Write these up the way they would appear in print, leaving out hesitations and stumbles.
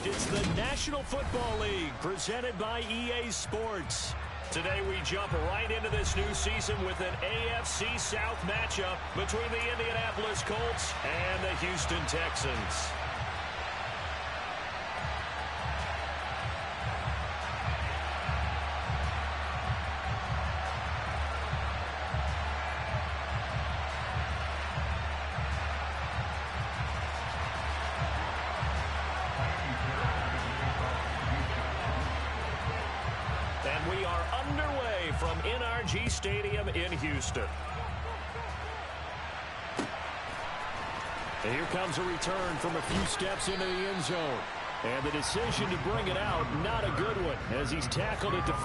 It's the National Football League presented by EA Sports. Today we jump right into this new season with an AFC South matchup between the Indianapolis Colts and the Houston Texans. And we are underway from NRG Stadium in Houston. And here comes a return from a few steps into the end zone. And the decision to bring it out, not a good one, as he's tackled it to...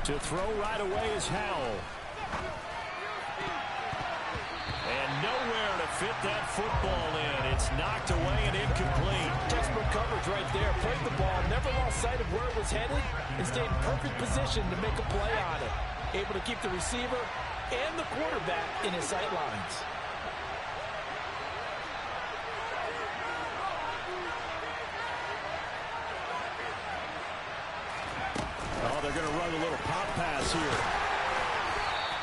To throw right away is Howell. And nowhere to fit that football in. It's knocked away and incomplete. Textbook coverage right there. Played the ball, never lost sight of where it was headed, and stayed in perfect position to make a play on it. Able to keep the receiver and the quarterback in his sight lines. Oh, they're going to run a little pop pass here.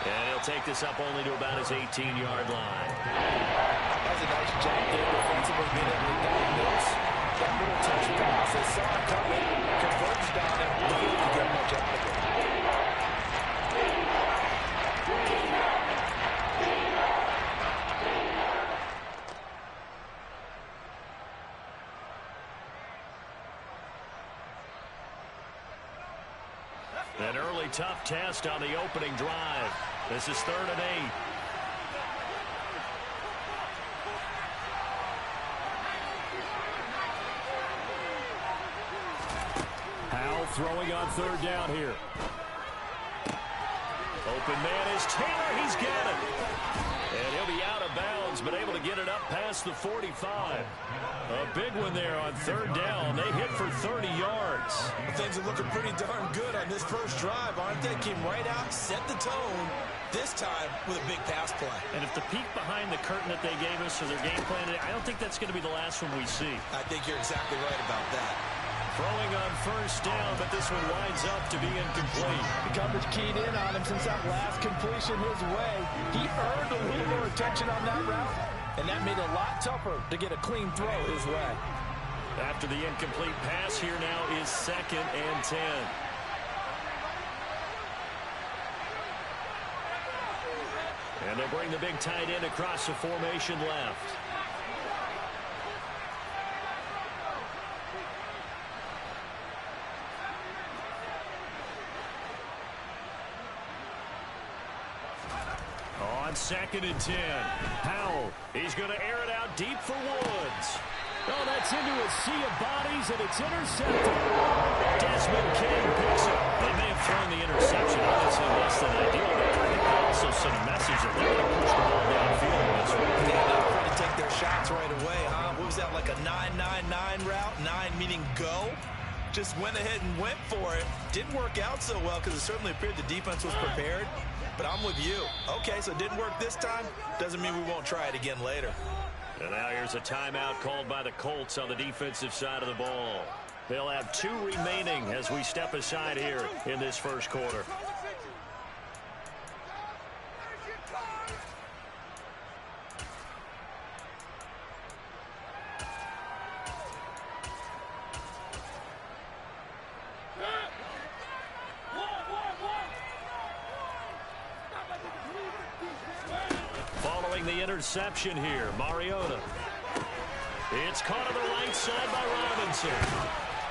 And he'll take this up only to about his 18-yard line. That's a nice job there defensively, being able to diagnose that little touch pass. They saw it coming, converged on it, but he didn't get much out of it. An early tough test on the opening drive. This is 3rd and 8. Howell throwing on 3rd down here. Open man is Taylor. He's got it. And he'll be out of bounds, but able to get it up past the 45. A big one there on 3rd down. They hit for 30 yards. Things are looking pretty darn good on this first drive, aren't they? Came right out, set the tone, this time with a big pass play. And if the peek behind the curtain that they gave us or their game plan, I don't think that's going to be the last one we see. I think you're exactly right about that. Throwing on 1st down, but this one winds up to be incomplete. The coverage keyed in on him since that last completion his way. He earned a little more attention on that route, and that made it a lot tougher to get a clean throw his way. After the incomplete pass, here now is 2nd and 10. And they'll bring the big tight end across the formation left. On 2nd and 10, Howell, he's going to air it out deep for Woods. Oh, that's into a sea of bodies, and it's intercepted. Desmond King picks it. They may have thrown the interception, obviously less than ideal, but I think they also sent a message that like a 9-9-9 route, 9 meaning go. Just went ahead and went for it. Didn't work out so well because it certainly appeared the defense was prepared. But I'm with you. Okay, so it didn't work this time. Doesn't mean we won't try it again later. And now here's a timeout called by the Colts on the defensive side of the ball. They'll have 2 remaining as we step aside here in this first quarter. Following the interception here, Mariota. It's caught on the right side by Robinson.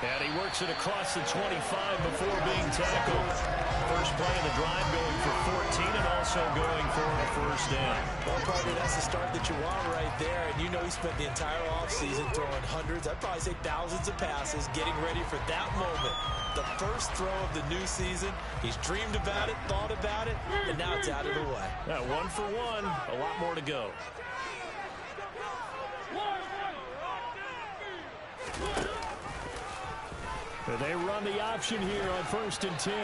And he works it across the 25 before being tackled. First play of the drive going for 14 and also going for a first down. Well, partner, that's the start that you want right there. And you know he spent the entire offseason throwing hundreds, I'd probably say thousands of passes, getting ready for that moment. The first throw of the new season. He's dreamed about it, thought about it, and now it's out of the way. 1 for 1, a lot more to go. They run the option here on 1st and 10.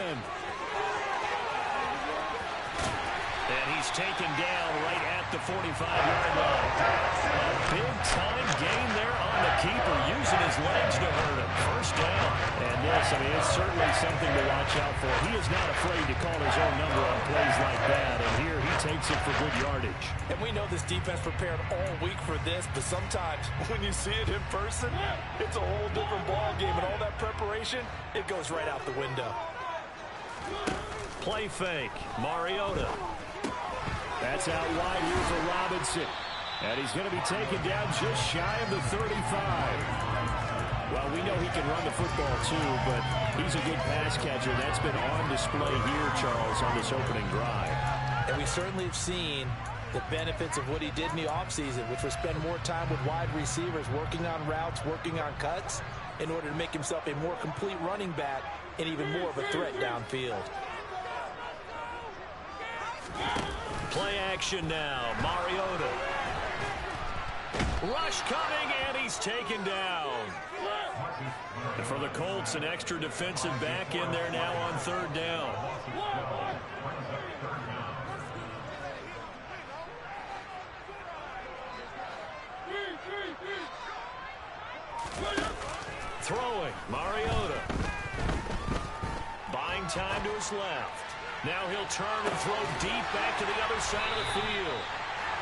And he's taken down right at the 45-yard line. A big-time gain there on the keeper, using his legs to hurt him. First down. And this, I mean, it's certainly something to watch out for. He is not afraid to call his own number on plays like that. And here he takes it for good yardage. And we know this defense prepared all week for this, but sometimes when you see it in person, it's a whole different ball game. And all that preparation, it goes right out the window. Play fake. Mariota. That's out wide here for Robinson. And he's going to be taken down just shy of the 35. Well, we know he can run the football too, but he's a good pass catcher. That's been on display here, Charles, on this opening drive. And we certainly have seen the benefits of what he did in the offseason, which was spend more time with wide receivers, working on routes, working on cuts, in order to make himself a more complete running back and even more of a threat downfield. Play action now. Mariota. Rush coming, and he's taken down. And for the Colts, an extra defensive back in there now on 3rd down. Throwing, Mariota. Buying time to his left. Now he'll turn and throw deep back to the other side of the field.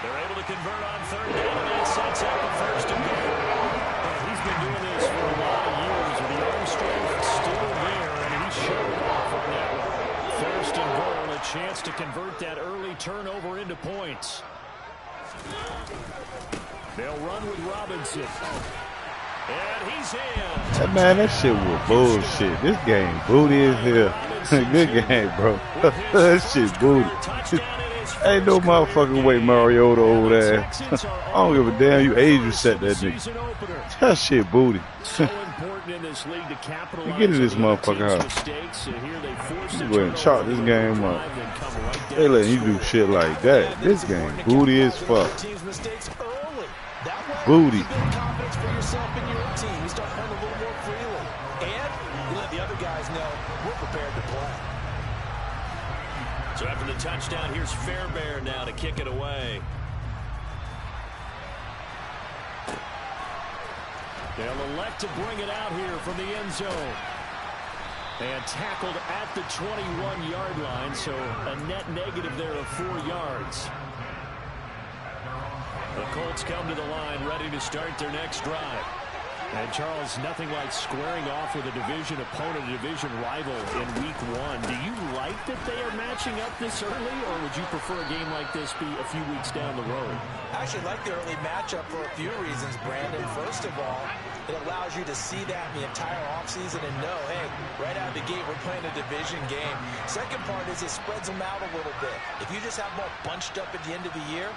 They're able to convert on 3rd down, and that sets up a 1st and goal. He's been doing this for a lot of years, and the arm strength still there, and he showed off on that one. 1st and goal, a chance to convert that early turnover into points. They'll run with Robinson. And he's in. Man, that shit was bullshit. This game booty as hell. Good game, bro. That shit booty. Ain't no motherfucking way Mariota over there. I don't give a damn. You age set that nigga. That shit booty. You get in this motherfucker house. You go and chalk this game up. They letting you do shit like that. This game booty as fuck. Booty. Confidence for yourself and your team. You start playing a little more freely. And you let the other guys know we're prepared to play. So after the touchdown, here's Fairbairn now to kick it away. They'll elect to bring it out here from the end zone. And tackled at the 21-yard line, so a net negative there of 4 yards. The Colts come to the line ready to start their next drive. And, Charles, nothing like squaring off with a division opponent, a division rival in Week 1. Do you like that they are matching up this early, or would you prefer a game like this be a few weeks down the road? I actually like the early matchup for a few reasons, Brandon. First of all, it allows you to see that the entire offseason and know, hey, right out of the gate, we're playing a division game. Second part is it spreads them out a little bit. If you just have them all bunched up at the end of the year,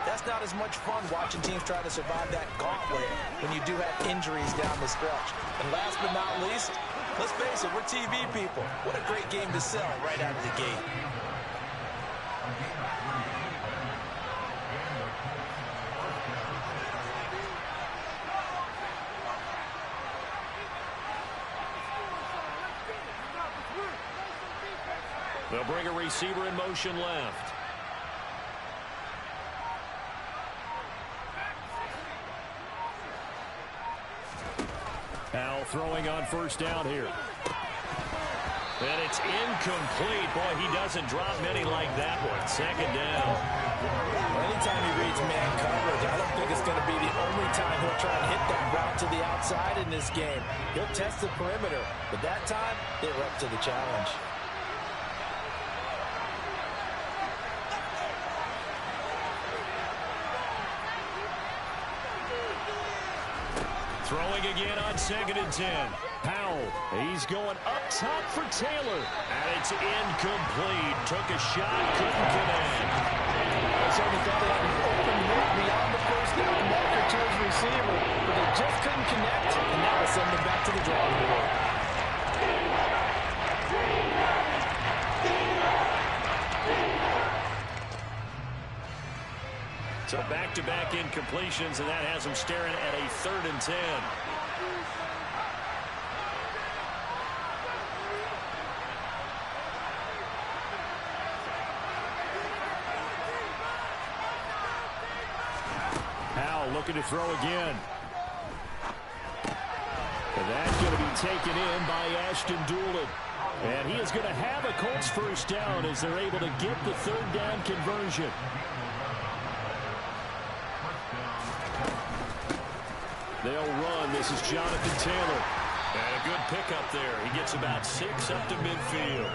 that's not as much fun watching teams try to survive that gauntlet when you do have injuries down the stretch. And last but not least, let's face it, we're TV people. What a great game to sell right out of the gate. They'll bring a receiver in motion left. Now throwing on first down here. And it's incomplete. Boy, he doesn't drop many like that one. Second down. Anytime he reads man coverage, I don't think it's going to be the only time he'll try and hit that route to the outside in this game. He'll test the perimeter, but that time, they were up to the challenge. Throwing again on 2nd and 10. Powell, he's going up top for Taylor. And it's incomplete. Took a shot, couldn't connect. I certainly thought he had an open look beyond the first down marker to his receiver, but they just couldn't connect, and that will send them back to the drawing board. So back-to-back incompletions, and that has them staring at a 3rd and 10. Powell looking to throw again. And that's going to be taken in by Ashton Doolin. And he is going to have a Colts first down as they're able to get the 3rd down conversion. They'll run. This is Jonathan Taylor. And a good pickup there. He gets about 6 up to midfield.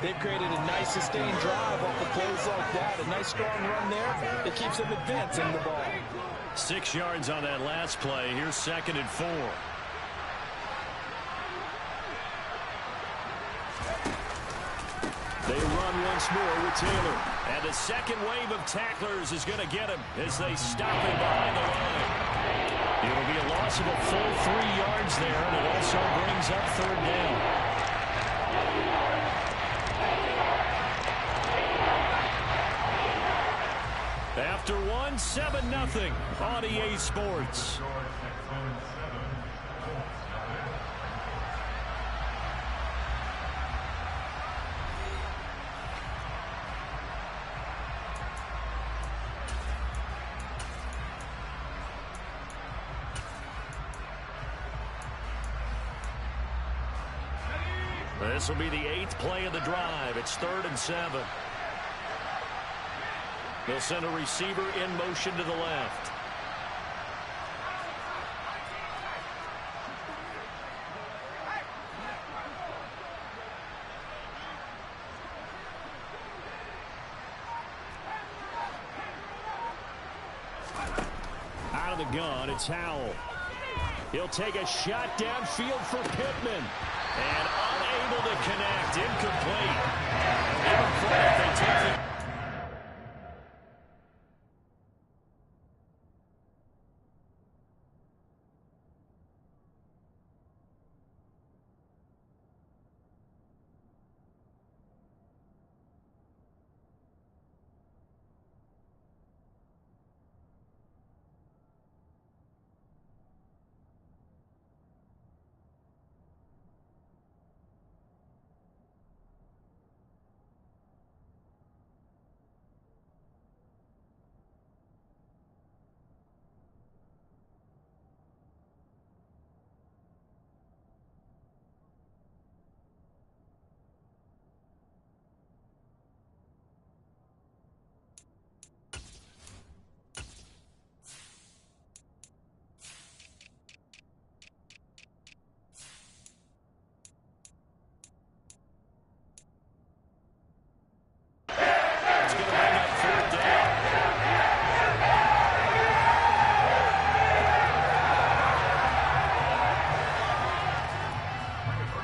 They've created a nice sustained drive off of plays like that. A nice strong run there. It keeps them advancing the ball. 6 yards on that last play. Here's 2nd and 4. They run once more with Taylor. And the second wave of tacklers is going to get him as they stop him behind the line. It'll be a loss of a full 3 yards there, and it also brings up 3rd down. After one, 7-0 on EA Sports. This will be the 8th play of the drive. It's 3rd and 7. They'll send a receiver in motion to the left. Out of the gun, it's Howell. He'll take a shot downfield for Pittman. And unable to connect. Incomplete. They take it.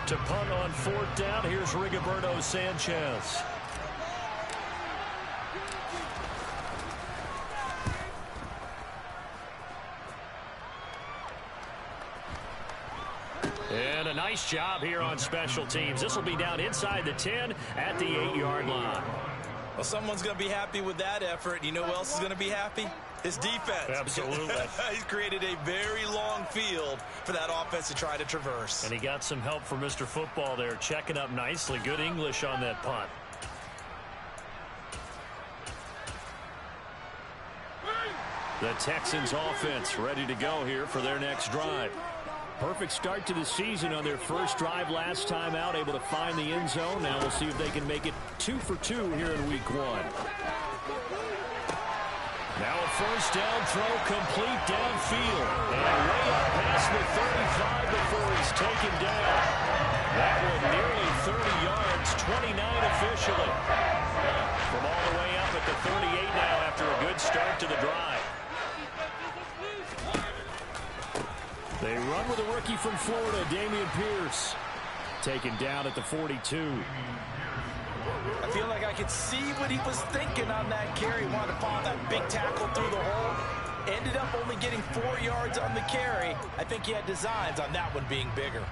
To punt on 4th down, here's Rigoberto Sanchez. And a nice job here on special teams. This will be down inside the 10 at the 8-yard line. Well, someone's going to be happy with that effort. You know who else is going to be happy? His defense. Absolutely. He's created a very long field for that offense to try to traverse. And he got some help from Mr. Football there, checking up nicely. Good English on that punt. The Texans offense ready to go here for their next drive. Perfect start to the season on their first drive last time out, able to find the end zone. Now we'll see if they can make it 2 for 2 here in week 1. Now a first down throw complete downfield. And way up past the 35 before he's taken down. That one nearly 30 yards, 29 officially. From all the way up at the 38 now after a good start to the drive. They run with a rookie from Florida, Dameon Pierce. Taken down at the 42. I feel like I could see what he was thinking on that carry. Wanted to follow that big tackle through the hole. Ended up only getting 4 yards on the carry. I think he had designs on that one being bigger.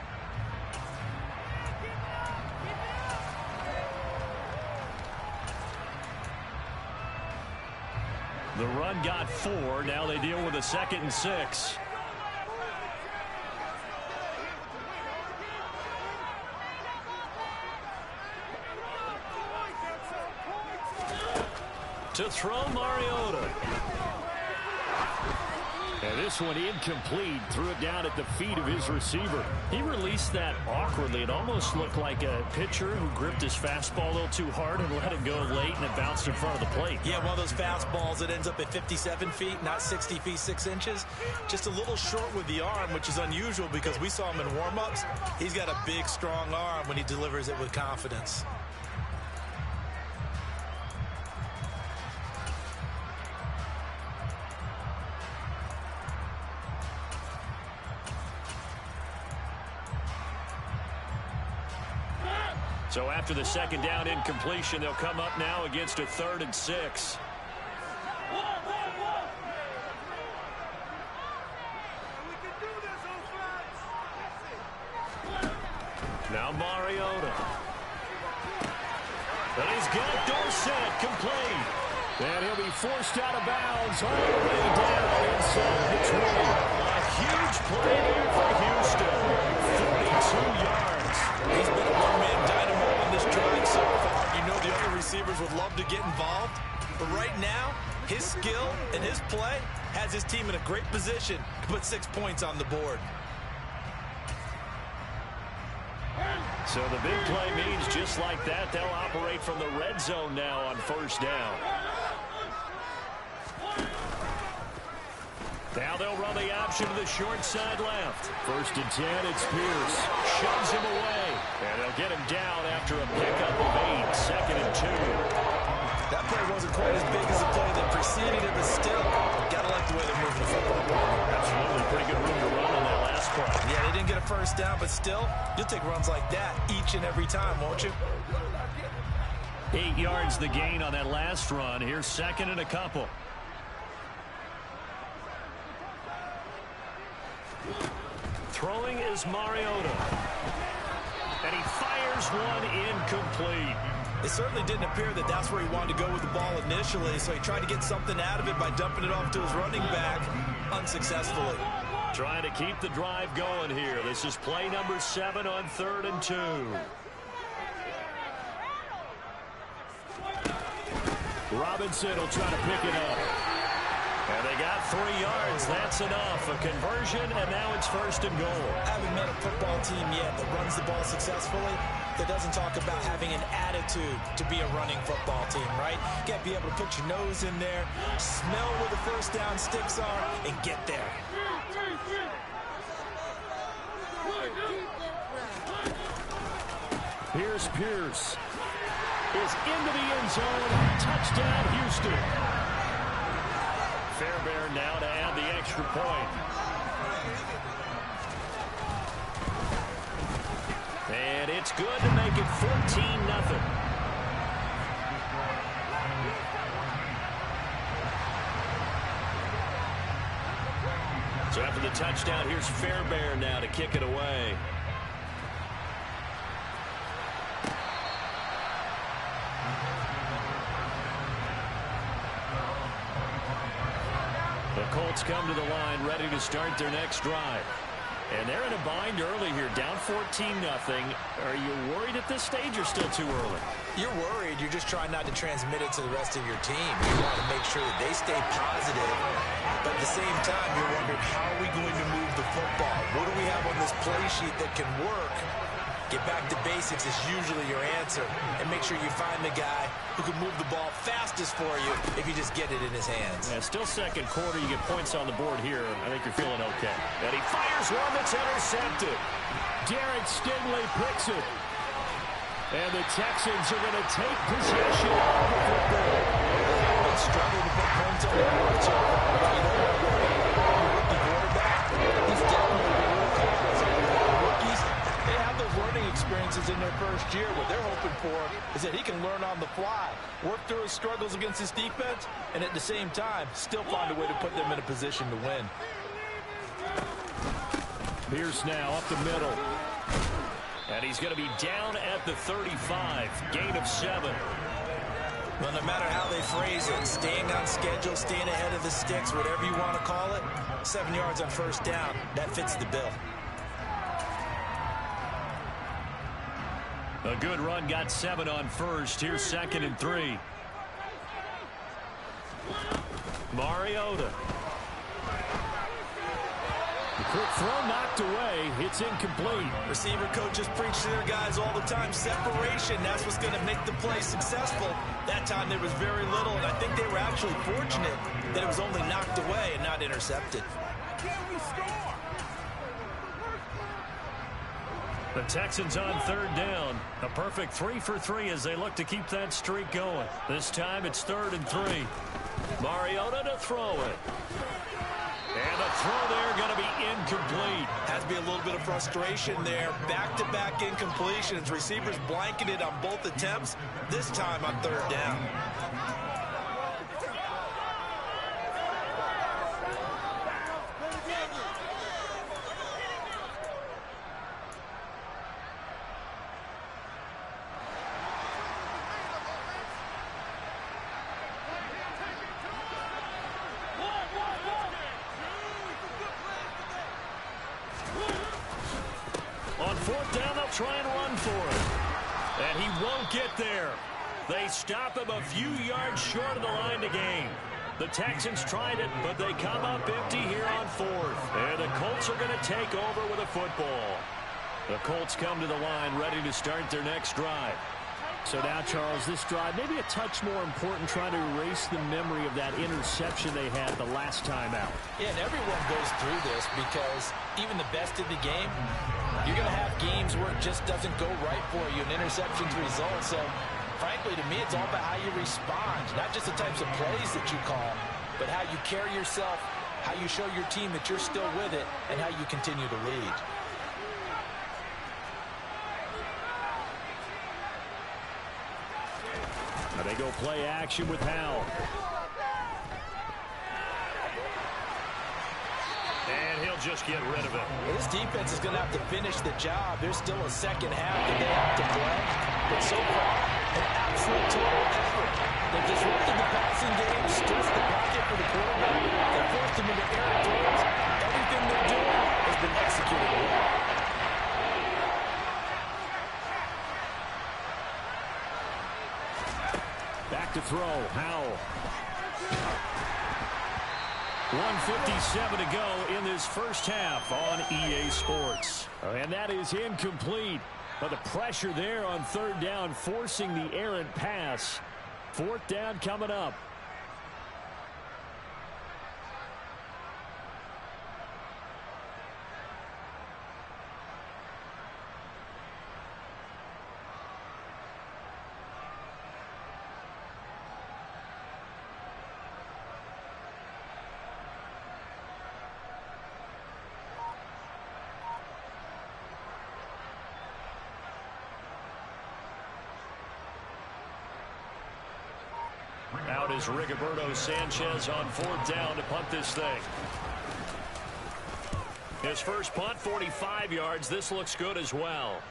The run got 4. Now they deal with a 2nd and 6. To throw Mariota. And this one incomplete. Threw it down at the feet of his receiver. He released that awkwardly. It almost looked like a pitcher who gripped his fastball a little too hard and let it go late, and it bounced in front of the plate. Yeah, one of those fastballs that ends up at 57 feet, not 60 feet, 6 inches. Just a little short with the arm, which is unusual because we saw him in warm-ups. He's got a big, strong arm when he delivers it with confidence. So after the 2nd down incompletion, they'll come up now against a 3rd and 6. Now Mariota. And he's got Dorsett complete. And he'll be forced out of bounds all the way down inside the 20. A huge play there for Houston. 42 yards. He's been a one-man dynamo on this drive so far. You know the other receivers would love to get involved. But right now, his skill and his play has his team in a great position to put 6 points on the board. So the big play means just like that, they'll operate from the red zone now on 1st down. Now they'll run the option to the short side left. 1st and 10, it's Pierce. Shoves him away. And they'll get him down after a pickup of 8. 2nd and 2. That play wasn't quite as big as the play that preceded it, but still, gotta like the way they're moving the football. Absolutely, pretty good room to run on that last play. Yeah, they didn't get a 1st down, but still, you'll take runs like that each and every time, won't you? 8 yards the gain on that last run. Here's 2nd and a couple. Throwing is Mariota. And he fires one incomplete. It certainly didn't appear that that's where he wanted to go with the ball initially, so he tried to get something out of it by dumping it off to his running back unsuccessfully. Trying to keep the drive going here. This is play number 7 on 3rd and 2. Robinson will try to pick it up. And they got 3 yards. That's enough. A conversion, and now it's 1st and goal. I haven't met a football team yet that runs the ball successfully that doesn't talk about having an attitude to be a running football team, right? You got to be able to put your nose in there, smell where the 1st down sticks are, and get there. Here's Pierce. Is into the end zone. Touchdown, Houston. Fairbairn now to add the extra point. And it's good to make it 14-0. So after the touchdown, here's Fairbairn now to kick it away. Colts come to the line ready to start their next drive. And they're in a bind early here, down 14-0. Are you worried at this stage or still too early? You're worried. You're just trying not to transmit it to the rest of your team. You want to make sure that they stay positive. But at the same time, you're wondering, how are we going to move the football? What do we have on this play sheet that can work? Get back to basics is usually your answer. And make sure you find the guy who can move the ball fastest for you if you just get it in his hands. Yeah, still second quarter. You get points on the board here. I think you're feeling okay. And he fires one that's intercepted. Derek Stingley picks it. And the Texans are going to take possession of the football. Been struggling to put points on the board so far. But you know what? Rookie quarterback, he's definitely been real confident. Rookies, they have those learning experiences in their first year. What they're hoping for is that he can learn on the fly, work through his struggles against his defense, and at the same time, still find a way to put them in a position to win. Pierce now up the middle. And he's going to be down at the 35. Gain of 7. Well, no matter how they phrase it, staying on schedule, staying ahead of the sticks, whatever you want to call it, 7 yards on first down, that fits the bill. A good run, got 7 on first. Here's 2nd and 3. Mariota. The quick throw knocked away. It's incomplete. Receiver coaches preach to their guys all the time. Separation, that's what's going to make the play successful. That time there was very little, and I think they were actually fortunate that it was only knocked away and not intercepted. The Texans on 3rd down. A perfect 3 for 3 as they look to keep that streak going. This time it's 3rd and 3. Mariota to throw it. And the throw there going to be incomplete. Has to be a little bit of frustration there. Back-to-back incompletions. Receivers blanketed on both attempts. This time on 3rd down. On 4th down, they'll try and run for it. And he won't get there. They stop him a few yards short of the line to gain. The Texans tried it, but they come up empty here on 4th. And the Colts are going to take over with a football. The Colts come to the line ready to start their next drive. So now, Charles, this drive maybe a touch more important, trying to erase the memory of that interception they had the last time out. Yeah, and everyone goes through this because even the best in the game, you're going to have games where it just doesn't go right for you, and interceptions result. So, frankly, to me, it's all about how you respond, not just the types of plays that you call, but how you carry yourself, how you show your team that you're still with it, and how you continue to lead. Now they go play action with Howell. And he'll just get rid of it. Well, this defense is going to have to finish the job. There's still a second half that they have to play. But so far, an absolute total effort. They've disrupted the passing game, stretched the pocket for the quarterback. They forced him into air throws. Everything they're doing has been executed well. Back to throw, Howell. 1:57 to go in this first half on EA Sports. And that is incomplete. But the pressure there on 3rd down, forcing the errant pass. 4th down coming up. Out is Rigoberto Sanchez on 4th down to punt this thing. His first punt, 45 yards. This looks good as well.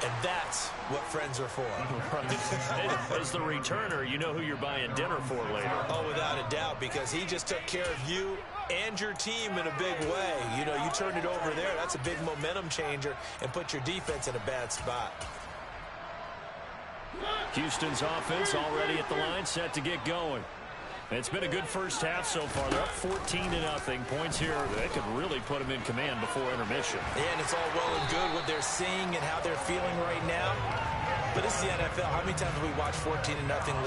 And that's what friends are for. As the returner, you know who you're buying dinner for later. Oh, without a doubt, because he just took care of you and your team in a big way. You know, you turned it over there. That's a big momentum changer and put your defense in a bad spot. Houston's offense already at the line, set to get going. It's been a good first half so far. They're up 14-0. Points here, they could really put them in command before intermission. And it's all well and good what they're seeing and how they're feeling right now. But this is the NFL. How many times have we watched 14-0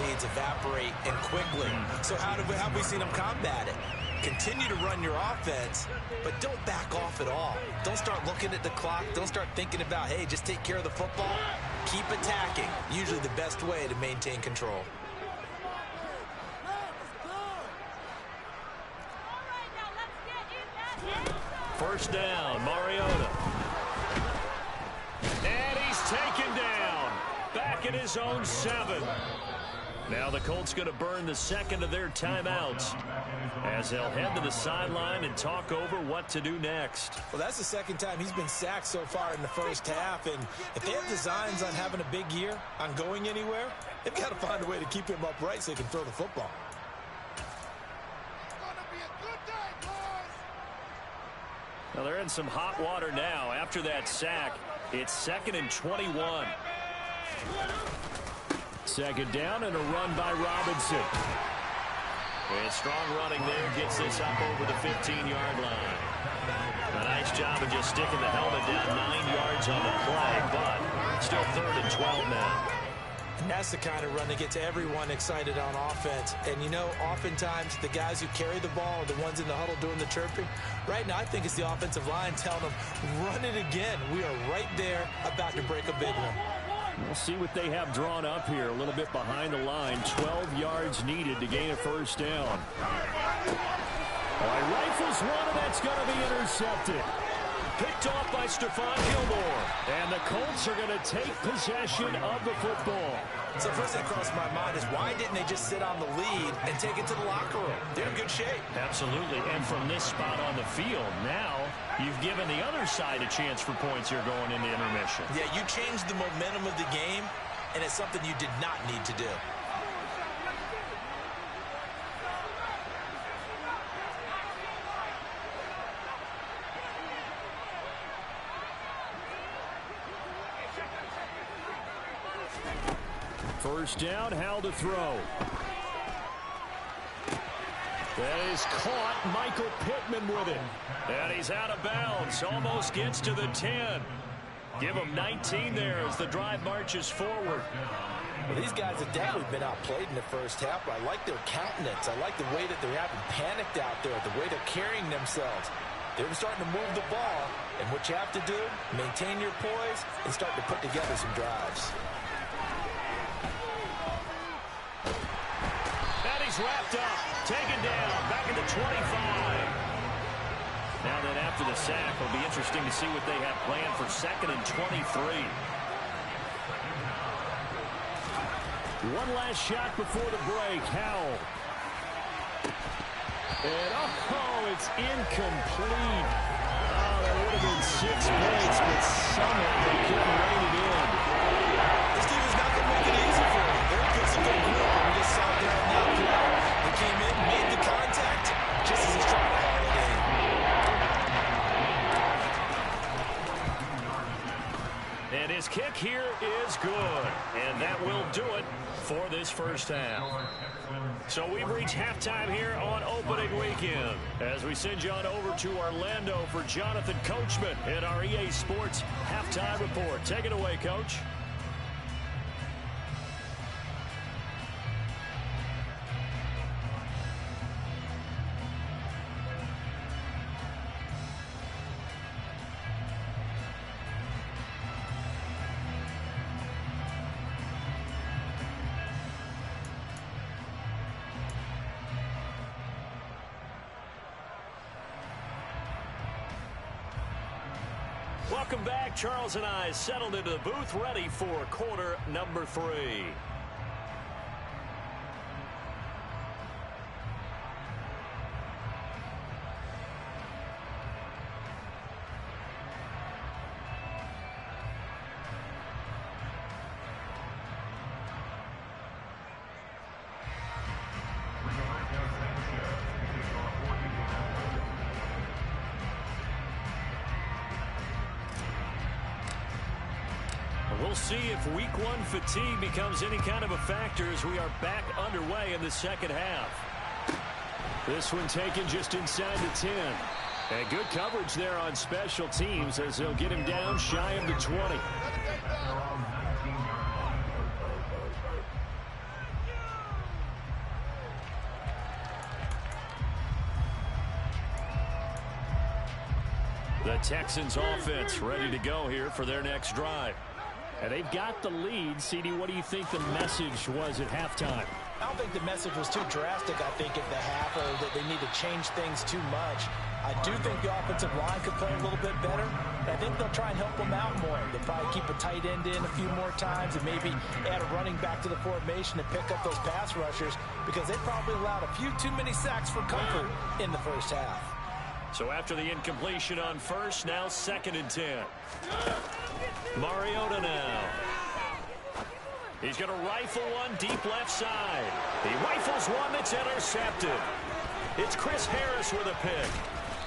leads evaporate and quickly? So how have we seen them combat it? Continue to run your offense, but don't back off at all. Don't start looking at the clock. Don't start thinking about, hey, just take care of the football. Keep attacking. Usually the best way to maintain control. First down, Mariota. And he's taken down. Back at his own 7. Now the Colts going to burn the second of their timeouts as they'll head to the sideline and talk over what to do next. Well, that's the second time he's been sacked so far in the first half. And if they have designs on having a big year, on going anywhere, they've got to find a way to keep him upright so they can throw the football. Well, they're in some hot water now. After that sack, it's 2nd and 21. Second down and a run by Robinson. And strong running there gets this up over the 15-yard line. A nice job of just sticking the helmet down 9 yards on the play, but still 3rd and 12 now. And that's the kind of run that gets everyone excited on offense. And, you know, oftentimes the guys who carry the ball are the ones in the huddle doing the chirping. Right now, I think it's the offensive line telling them, run it again. We are right there about to break a big one. We'll see what they have drawn up here. A little bit behind the line. 12 yards needed to gain a first down. Rifles one, and that's going to be intercepted. Picked off by Stephon Gilmore. And the Colts are going to take possession of the football. So first thing crossed my mind is why didn't they just sit on the lead and take it to the locker room? They're in good shape. Absolutely. And from this spot on the field, now you've given the other side a chance for points here going into intermission. Yeah, you changed the momentum of the game, and it's something you did not need to do. First down, Howell to throw. That is caught. Michael Pittman with it. And he's out of bounds. Almost gets to the 10. Give him 19 there as the drive marches forward. Well, these guys have definitely been outplayed in the first half, but I like their countenance. I like the way that they haven't panicked out there, the way they're carrying themselves. They're starting to move the ball, and what you have to do, maintain your poise and start to put together some drives. And he's wrapped up, taken down, back at the 25. Now then, after the sack, it'll be interesting to see what they have planned for 2nd and 23. One last shot before the break. Howell. And, oh, it's incomplete. Oh, that would have been 6 points, but somehow they couldn't rein it in. This team is not going to make it easy for them. They're a physical group, and we just saw there on that play. They came in, made the contact, just as he's trying to haul it in. And his kick here is good. And that will do it for this first half. So we've reached halftime here on opening weekend as we send you on over to Orlando for Jonathan Coachman in our EA Sports Halftime Report. Take it away, Coach. Welcome back. Charles and I settled into the booth, ready for quarter number 3. We'll see if week one fatigue becomes any kind of a factor as we are back underway in the second half. This one taken just inside the 10. And good coverage there on special teams as they'll get him down shy of the 20. The Texans offense ready to go here for their next drive. And they've got the lead. CD, what do you think the message was at halftime? I don't think the message was too drastic, I think, at the half, or that they need to change things too much. I do think the offensive line could play a little bit better. I think they'll try and help them out more. They'll probably keep a tight end in a few more times and maybe add a running back to the formation and pick up those pass rushers because they probably allowed a few too many sacks for comfort in the first half. So after the incompletion on first, now 2nd and 10. Mariota now. He's going to rifle one deep left side. He rifles one that's intercepted. It's Chris Harris with a pick.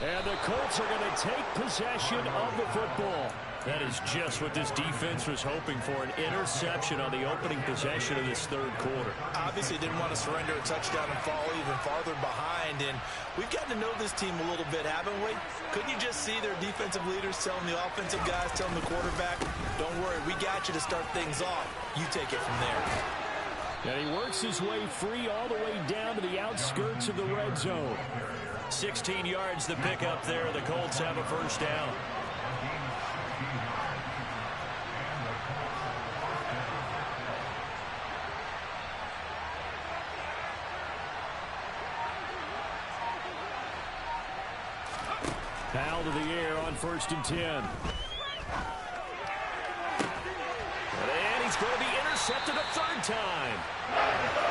And the Colts are going to take possession of the football. That is just what this defense was hoping for, an interception on the opening possession of this third quarter. Obviously didn't want to surrender a touchdown and fall even farther behind, and we've gotten to know this team a little bit, haven't we? Couldn't you just see their defensive leaders telling the offensive guys, telling the quarterback, don't worry, we got you to start things off. You take it from there. And he works his way free all the way down to the outskirts of the red zone. 16 yards the pickup there. The Colts have a first down. Powell to the air on 1st and 10. And he's going to be intercepted a third time.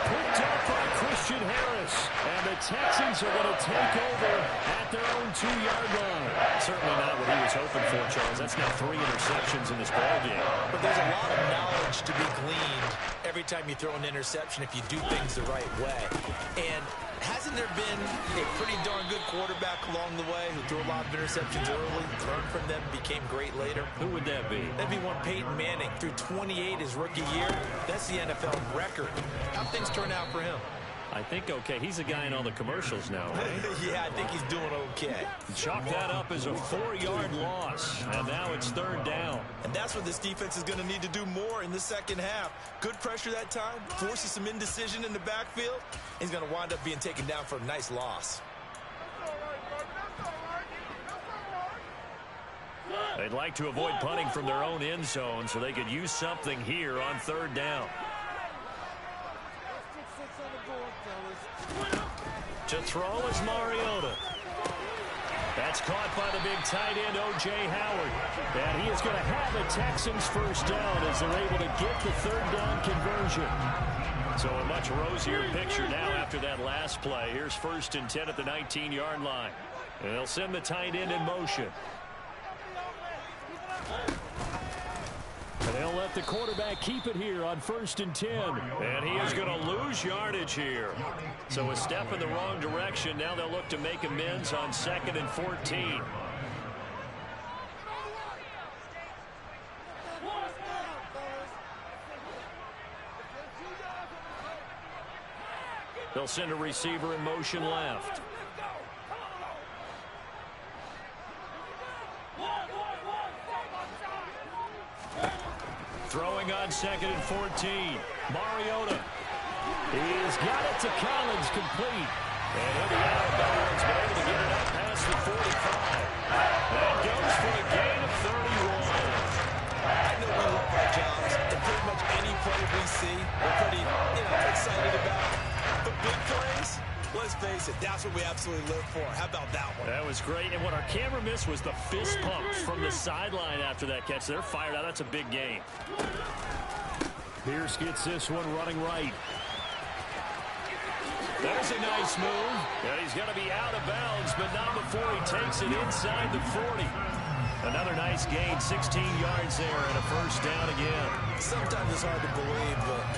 Picked up by Christian Harris. And the Texans are going to take over at their own 2-yard line. Certainly not what he was hoping for, Charles. That's now 3 interceptions in this ballgame. But there's a lot of knowledge to be gleaned every time you throw an interception if you do things the right way. And hasn't there been a pretty darn good quarterback along the way who threw a lot of interceptions early, learned from them, became great later? Who would that be? That'd be one Peyton Manning. Threw 28 his rookie year. That's the NFL record. How'd things turn out for him? I think okay. He's a guy in all the commercials now. Yeah, I think he's doing okay. Chalk that up as a 4-yard loss. And now it's 3rd down. And that's what this defense is going to need to do more in the second half. Good pressure that time, forces some indecision in the backfield. He's going to wind up being taken down for a nice loss. They'd like to avoid punting from their own end zone so they could use something here on 3rd down. To throw is Mariota. That's caught by the big tight end, O.J. Howard. And he is going to have a Texans first down as they're able to get the 3rd down conversion. So a much rosier picture now after that last play. Here's 1st and 10 at the 19-yard line. And they'll send the tight end in motion. And they'll let the quarterback keep it here on 1st and 10. And he is going to lose yardage here. So a step in the wrong direction. Now they'll look to make amends on 2nd and 14. They'll send a receiver in motion left. Throwing on 2nd and 14. Mariota. He's got it to Collins, complete. And he'll be out of bounds, but able to get it up past the 45. That goes for a gain of 31. I know we love our jobs, and pretty much any play we see, we're pretty, excited about. But big plays, let's face it, that's what we absolutely live for. How about that one? That was great, and what our camera missed was the fist pumps from the sideline after that catch. They're fired out. That's a big gain. Pierce gets this one running right. There's a nice move. And he's going to be out of bounds, but not before he takes it inside the 40. Another nice gain, 16 yards there, and a first down again. Sometimes it's hard to believe, but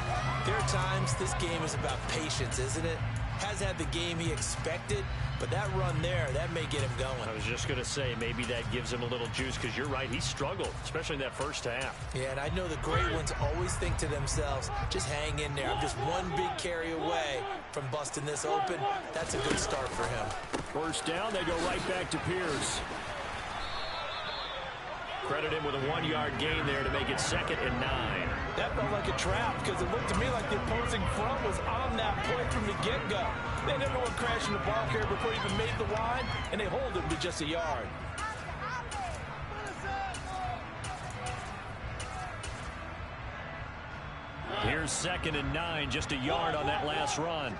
there are times this game is about patience, isn't it? Hasn't had the game he expected, but that run there, that may get him going. I was just going to say, maybe that gives him a little juice, because you're right, he struggled, especially in that first half. Yeah, and I know the great ones always think to themselves, just hang in there. I'm just one big carry away from busting this open. That's a good start for him. First down, they go right back to Pierce. Credit him with a 1-yard gain there to make it 2nd and 9. That felt like a trap because it looked to me like the opposing front was on that play from the get-go. They never went crashing the ball carrier before he even made the line, and they hold him to just a yard. Here's 2nd and 9, just a yard on that last run.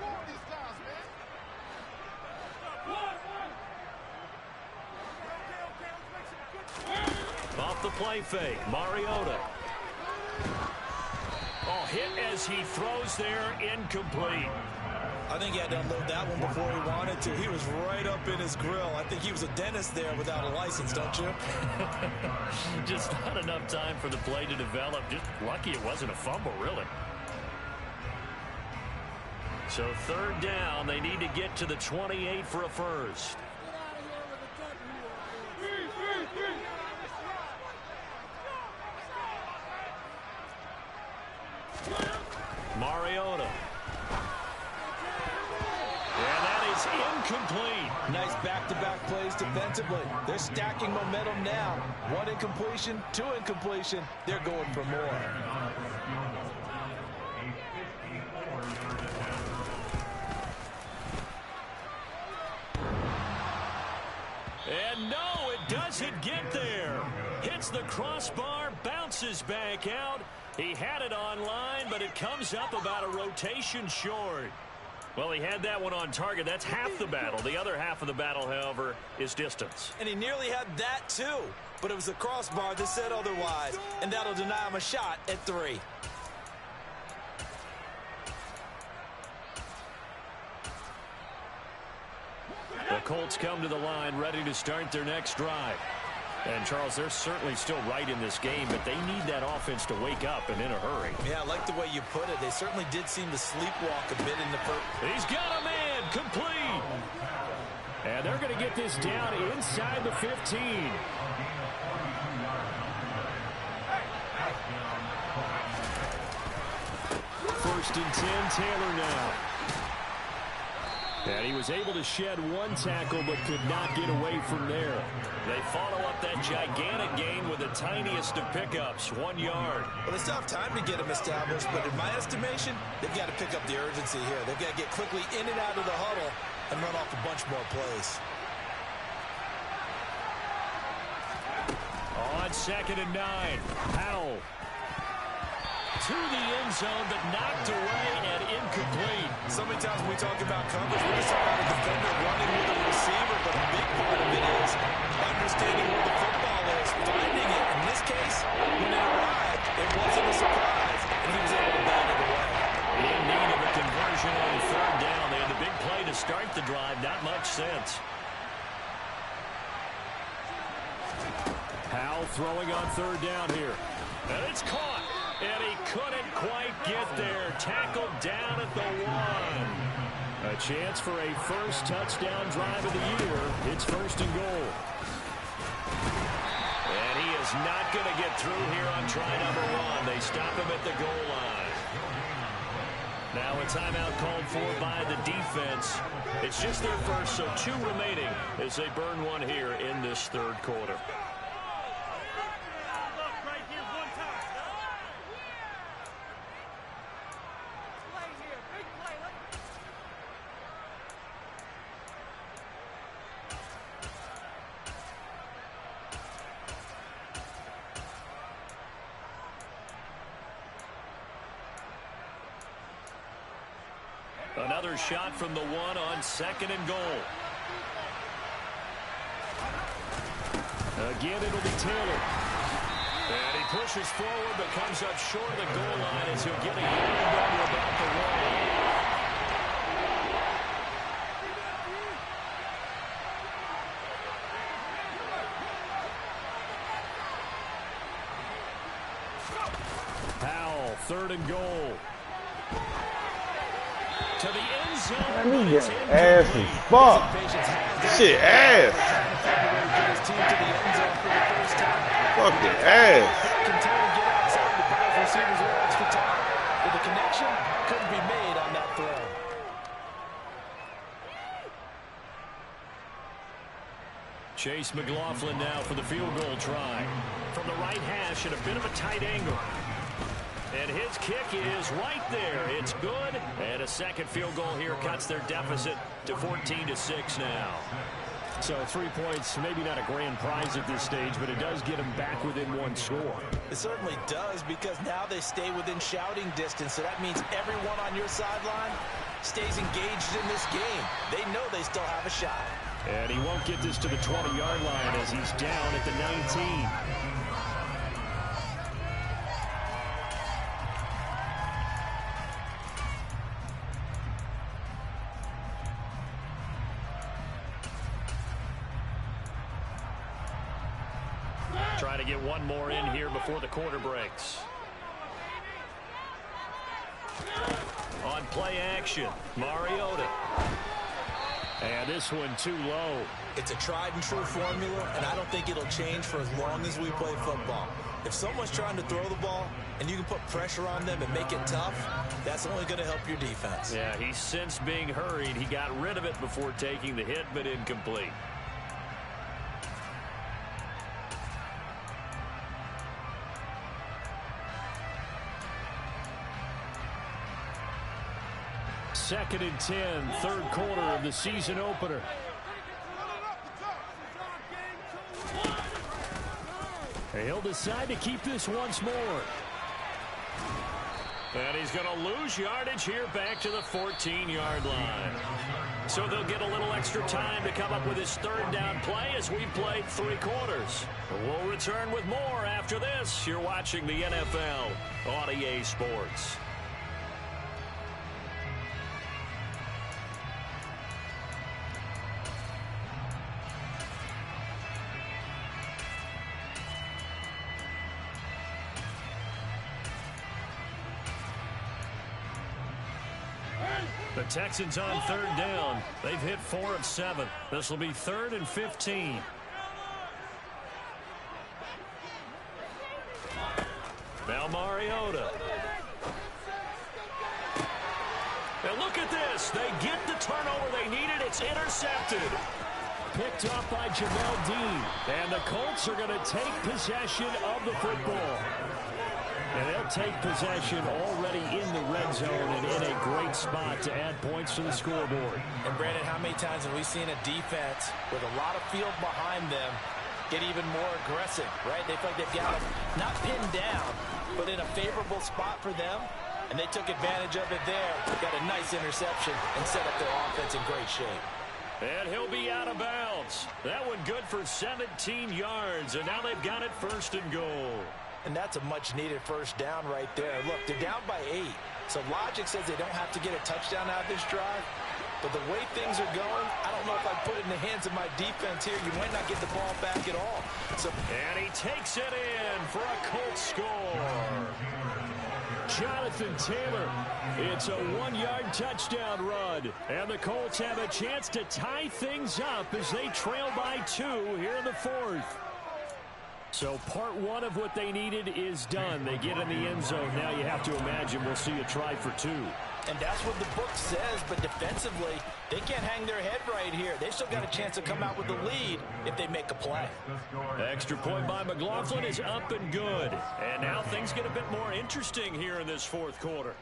Off the play fake, Mariota. Oh, hit as he throws there, incomplete. I think he had to unload that one before he wanted to. He was right up in his grill. I think he was a dentist there without a license, don't you? Just not enough time for the play to develop. Just lucky it wasn't a fumble, really. So 3rd down, they need to get to the 28 for a first. Mariota. And that is incomplete. Nice back-to-back plays defensively. They're stacking momentum now. 1 incompletion, 2 incompletion. They're going for more. And no, it doesn't get there. Hits the crossbar, bounces back out. He had it online, but it comes up about a rotation short. Well, he had that one on target. That's half the battle. The other half of the battle, however, is distance. And he nearly had that, too. But it was the crossbar that said otherwise. And that'll deny him a shot at 3. The Colts come to the line, ready to start their next drive. And, Charles, they're certainly still right in this game, but they need that offense to wake up and in a hurry. Yeah, I like the way you put it. They certainly did seem to sleepwalk a bit in the first. He's got a man, complete. And they're going to get this down inside the 15. First and 10, Taylor now. And he was able to shed 1 tackle but could not get away from there. They follow up that gigantic gain with the tiniest of pickups, 1 yard. Well, they still have time to get him established, but in my estimation, they've got to pick up the urgency here. They've got to get quickly in and out of the huddle and run off a bunch more plays. On 2nd and 9, Powell. To the end zone, but knocked away and incomplete. So many times when we talk about coverage, we're just talking about a defender running with a receiver, but a big part of it is understanding where the football is, finding it. In this case, when it arrived, it wasn't a surprise, and he was able to bat it away. In need of a conversion on 3rd down. They had the big play to start the drive. Not much sense. Powell throwing on 3rd down here. And it's caught. And he couldn't quite get there. Tackled down at the 1. A chance for a first touchdown drive of the year. It's 1st and goal. And he is not going to get through here on try number 1. They stop him at the goal line. Now a timeout called for by the defense. It's just their first, so 2 remaining as they burn 1 here in this 3rd quarter. Another shot from the 1 on 2nd and goal. Again, it'll be Taylor. And he pushes forward but comes up short of the goal line as he'll get a yard under about the 1. Powell, 3rd and goal. to the end zone. Man, this game ass as fuck. Shit ass. Fucking ass. The connection couldn't be made on that throw. Chase McLaughlin now for the field goal try. From the right hash at a bit of a tight angle. And his kick is right there. It's good. And a second field goal here cuts their deficit to 14-6 now. So 3 points, maybe not a grand prize at this stage, but it does get them back within one score. It certainly does, because now they stay within shouting distance. So that means everyone on your sideline stays engaged in this game. They know they still have a shot. And he won't get this to the 20-yard line as he's down at the 19. Try to get one more in here before the quarter breaks. On play action, Mariota. And this one too low. It's a tried and true formula, and I don't think it'll change for as long as we play football. If someone's trying to throw the ball and you can put pressure on them and make it tough, that's only going to help your defense. Yeah, he's since being hurried. He got rid of it before taking the hit, but incomplete. Second and 10, third quarter of the season opener. He'll decide to keep this once more. And he's going to lose yardage here back to the 14-yard line. So they'll get a little extra time to come up with his third down play as we've played 3 quarters. We'll return with more after this. You're watching the NFL on EA Sports. The Texans on third down. They've hit 4 of 7. This will be 3rd and 15. Now Mariota. And look at this. They get the turnover they needed. It's intercepted. Picked off by Jamel Dean. And the Colts are going to take possession of the football. And they'll take possession already in the red zone and in a great spot to add points to the scoreboard. And Brandon, how many times have we seen a defense with a lot of field behind them get even more aggressive, right? They feel like they've got them not pinned down, but in a favorable spot for them. And they took advantage of it there. Got a nice interception and set up their offense in great shape. And he'll be out of bounds. That one good for 17 yards. And now they've got it 1st and goal. And that's a much-needed first down right there. Look, they're down by 8. So logic says they don't have to get a touchdown out of this drive. But the way things are going, I don't know if I put it in the hands of my defense here. You might not get the ball back at all. And he takes it in for a Colts score. Jonathan Taylor. It's a 1-yard touchdown run. And the Colts have a chance to tie things up as they trail by 2 here in the 4th. So part 1 of what they needed is done. They get in the end zone. Now you have to imagine we'll see a try for 2. And that's what the book says, but defensively, they can't hang their head right here. They've still got a chance to come out with the lead if they make a play. Extra point by McLaughlin is up and good. And now things get a bit more interesting here in this 4th quarter.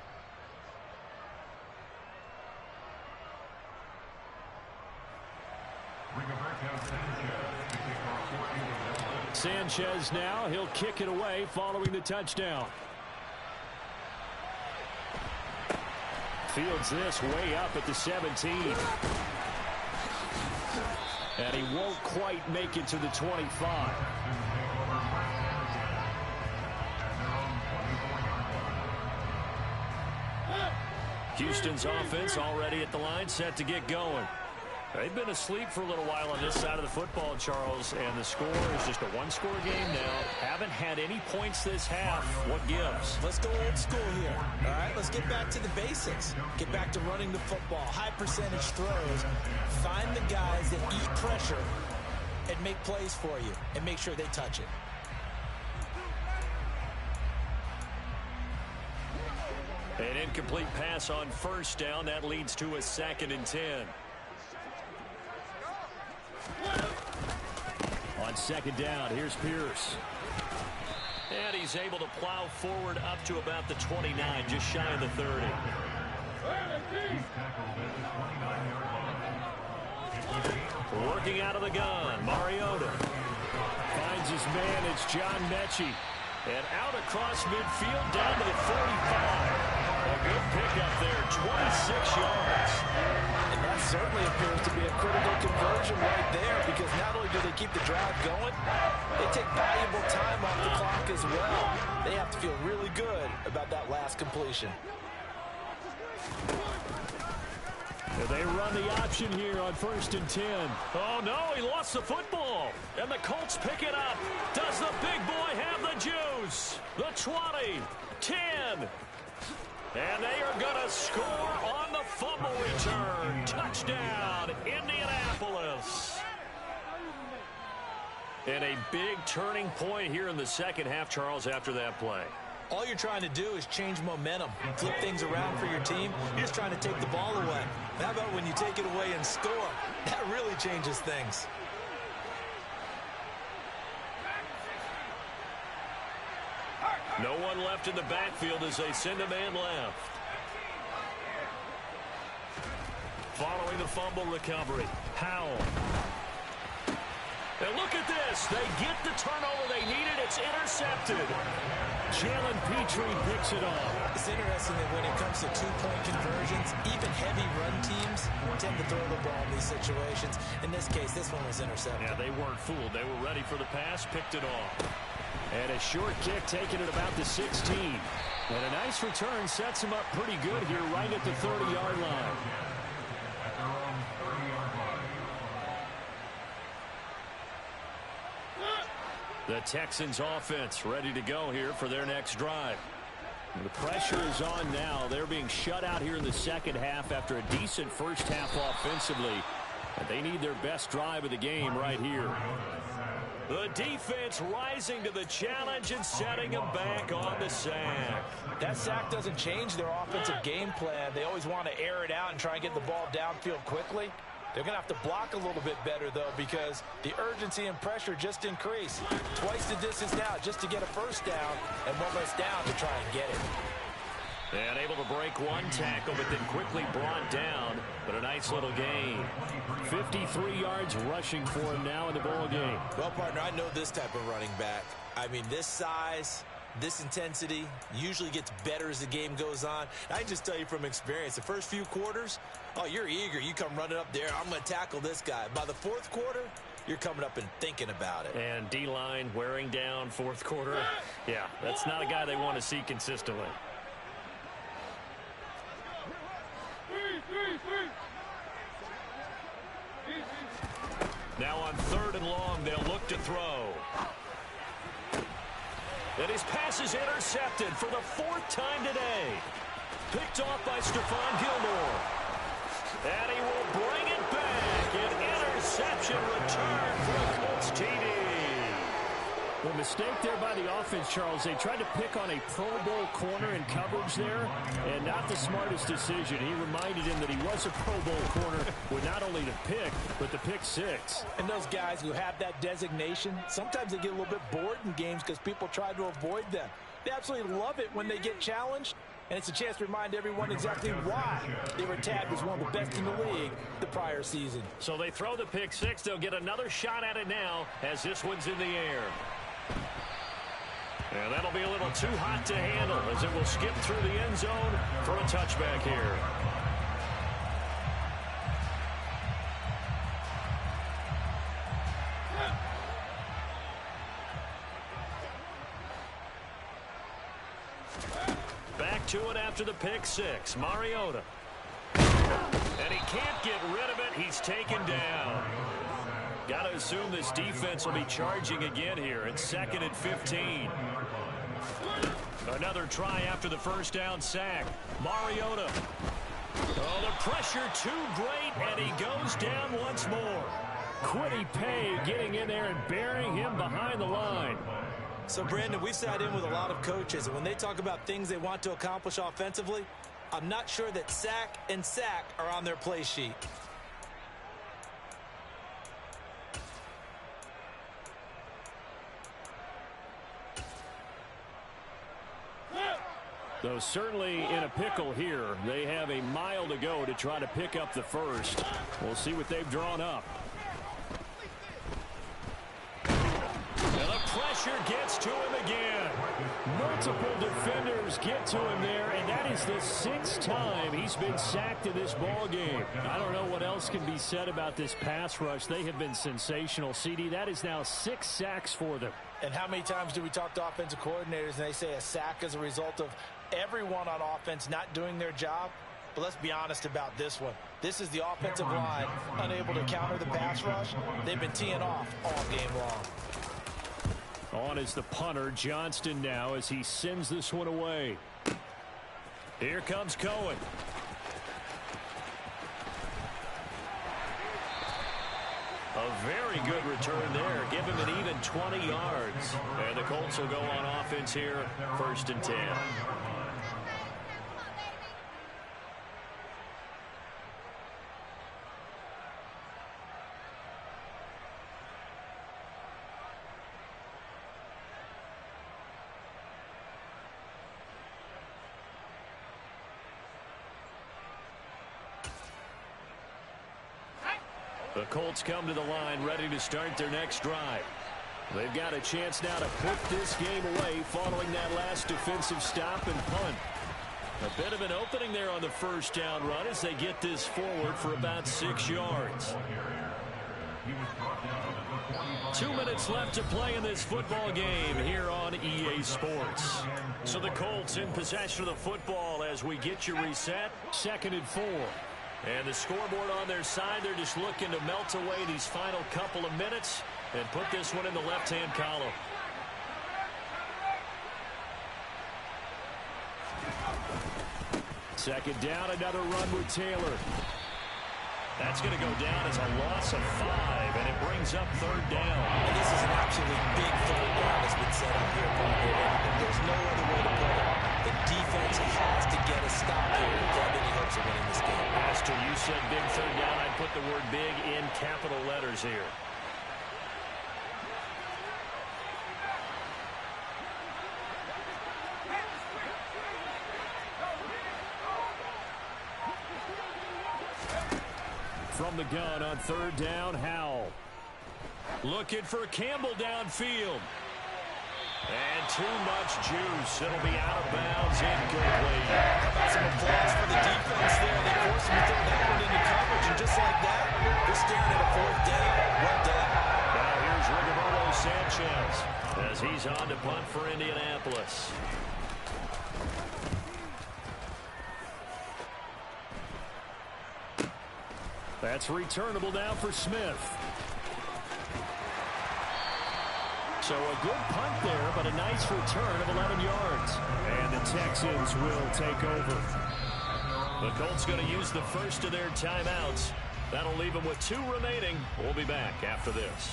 Sanchez now, he'll kick it away following the touchdown. Fields this way up at the 17. And he won't quite make it to the 25. Houston's offense already at the line, set to get going. They've been asleep for a little while on this side of the football, Charles, and the score is just a one-score game now. Haven't had any points this half. What gives? Let's go old school here. All right, let's get back to the basics. Get back to running the football, high percentage throws. Find the guys that eat pressure and make plays for you and make sure they touch it. An incomplete pass on first down. That leads to a 2nd and 10. On 2nd down, here's Pierce. And he's able to plow forward up to about the 29, just shy of the 30. Working out of the gun, Mariota. Finds his man, it's John Mechie. And out across midfield, down to the 45. A good pickup there, 26 yards. And that certainly appears to be a critical conversion right there, because not only do they keep the drive going, they take valuable time off the clock as well. They have to feel really good about that last completion. They run the option here on 1st and 10. Oh, no, he lost the football. And the Colts pick it up. Does the big boy have the juice? The 20, 10. And they are going to score on the fumble return. Touchdown, Indianapolis. And a big turning point here in the second half, Charles, after that play. All you're trying to do is change momentum, flip things around for your team. You're just trying to take the ball away. How about when you take it away and score? That really changes things. No one left in the backfield as they send a man left. Following the fumble recovery, Howell. And look at this. They get the turnover they needed. It's intercepted. Jalen Petrie picks it off. It's interesting that when it comes to two-point conversions, even heavy run teams tend to throw the ball in these situations. In this case, this one was intercepted. Yeah, they weren't fooled. They were ready for the pass, picked it off. And a short kick taken at about the 16. And a nice return sets him up pretty good here right at the 30-yard line. The Texans offense ready to go here for their next drive. The pressure is on now. They're being shut out here in the second half after a decent first half offensively. And they need their best drive of the game right here. The defense rising to the challenge and setting them back on the sack. That sack doesn't change their offensive game plan. They always want to air it out and try and get the ball downfield quickly. They're going to have to block a little bit better, though, because the urgency and pressure just increase. Twice the distance now just to get a first down, and one less down to try and get it. And able to break one tackle, but then quickly brought down. But a nice little gain. 53 yards rushing for him now in the ball game. Well, partner, I know this type of running back. I mean, this size, this intensity usually gets better as the game goes on. I can just tell you from experience, the first few quarters, oh, you're eager. You come running up there, I'm going to tackle this guy. By the fourth quarter, you're coming up and thinking about it. And D-line wearing down fourth quarter. Yeah, that's not a guy they want to see consistently. Now on 3rd and long, they'll look to throw. And his pass is intercepted for the 4th time today. Picked off by Stephon Gilmore. And he will bring it back. An interception return for the Colts TD. The mistake there by the offense, Charles, they tried to pick on a Pro Bowl corner in coverage there, and not the smartest decision. He reminded him that he was a Pro Bowl corner with not only the pick, but the pick six. And those guys who have that designation, sometimes they get a little bit bored in games because people try to avoid them. They absolutely love it when they get challenged, and it's a chance to remind everyone exactly why they were tagged as one of the best in the league the prior season. So they throw the pick six. They'll get another shot at it now as this one's in the air. And that'll be a little too hot to handle as it will skip through the end zone for a touchback here. Back to it after the pick six. Mariota. And he can't get rid of it. He's taken down. Got to assume this defense will be charging again here. It's 2nd and 15. Another try after the first down sack. Mariota. Oh, the pressure too great, and he goes down once more. Quiddy Pay getting in there and burying him behind the line. So, Brandon, we've sat in with a lot of coaches, and when they talk about things they want to accomplish offensively, I'm not sure that sack and sack are on their play sheet. Though certainly in a pickle here. They have a mile to go to try to pick up the first. We'll see what they've drawn up. And the pressure gets to him again. Multiple defenders get to him there, and that is the 6th time he's been sacked in this ball game. I don't know what else can be said about this pass rush. They have been sensational. CD, that is now 6 sacks for them. And how many times do we talk to offensive coordinators and they say a sack is a result of everyone on offense not doing their job? But let's be honest about this one. This is the offensive line unable to counter the pass rush. They've been teeing off all game long. On is the punter, Johnston, now as he sends this one away. Here comes Cohen. A very good return there. Give him an even 20 yards. And the Colts will go on offense here, 1st and 10. The Colts come to the line ready to start their next drive. They've got a chance now to put this game away following that last defensive stop and punt. A bit of an opening there on the first down run as they get this forward for about 6 yards. 2 minutes left to play in this football game here on EA Sports. So the Colts in possession of the football as we get you reset. 2nd and 4. And the scoreboard on their side, they're just looking to melt away these final couple of minutes and put this one in the left-hand column. Second down, another run with Taylor. That's going to go down as a loss of 5, and it brings up 3rd down. And this is an absolutely big 3rd down that's been set up here, Parker. And there's no other way to put it. The defense has to get a stop here to grab any hopes of winning this game. Pastor, you said big 3rd down. I'd put the word big in capital letters here. From the gun on 3rd down, Howell. Looking for Campbell downfield. And too much juice. It'll be out of bounds, incomplete. How about some applause for the defense there? They forced him to throw that one into coverage, and just like that, they're staring at a 4th down. Well done. Now here's Rigoberto Sanchez as he's on to punt for Indianapolis. That's returnable now for Smith. So a good punt there, but a nice return of 11 yards. And the Texans will take over. The Colts going to use the first of their timeouts. That'll leave them with 2 remaining. We'll be back after this.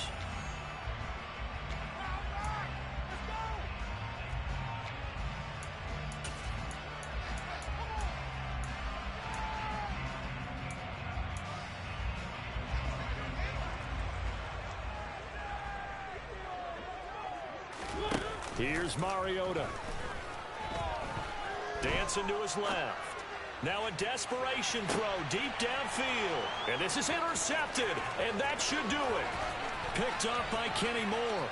Here's Mariota. Dancing to his left. Now a desperation throw deep downfield. And this is intercepted. And that should do it. Picked off by Kenny Moore.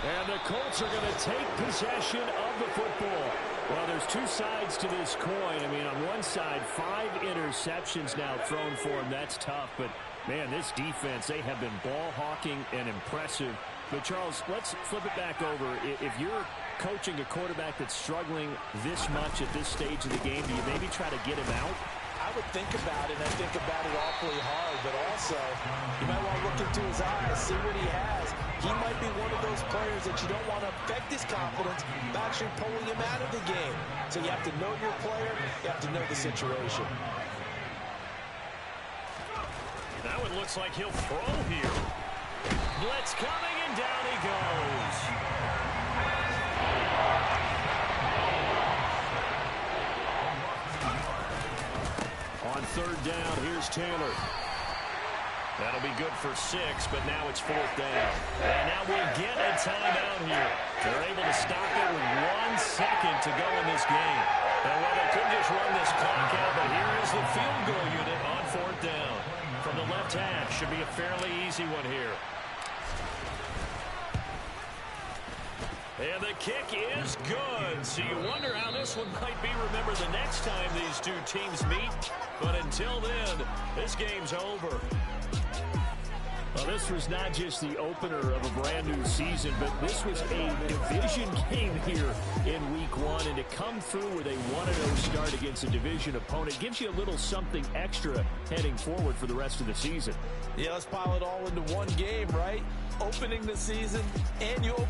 And the Colts are going to take possession of the football. Well, there's 2 sides to this coin. I mean, on one side, 5 interceptions now thrown for him. That's tough. But, man, this defense, they have been ball hawking and impressive. But, Charles, let's flip it back over. If you're coaching a quarterback that's struggling this much at this stage of the game, do you maybe try to get him out? I would think about it, and I think about it awfully hard, but also you might want to look into his eyes, see what he has. He might be one of those players that you don't want to affect his confidence by actually pulling him out of the game. So you have to know your player, you have to know the situation. That one looks like he'll throw here. Blitz coming, and down he goes. On third down, here's Taylor. That'll be good for 6, but now it's 4th down. And now we'll get a timeout here. They're able to stop it with 1 second to go in this game. And well, they could just run this clock out, but here is the field goal unit on 4th down. From the left half, should be a fairly easy one here. And the kick is good. So you wonder how this one might be remembered the next time these two teams meet. But until then, this game's over. Well, this was not just the opener of a brand new season, but this was a division game here in week 1. And to come through with a 1-0 start against a division opponent gives you a little something extra heading forward for the rest of the season. Yeah, let's pile it all into one game, right? Opening the season, and you open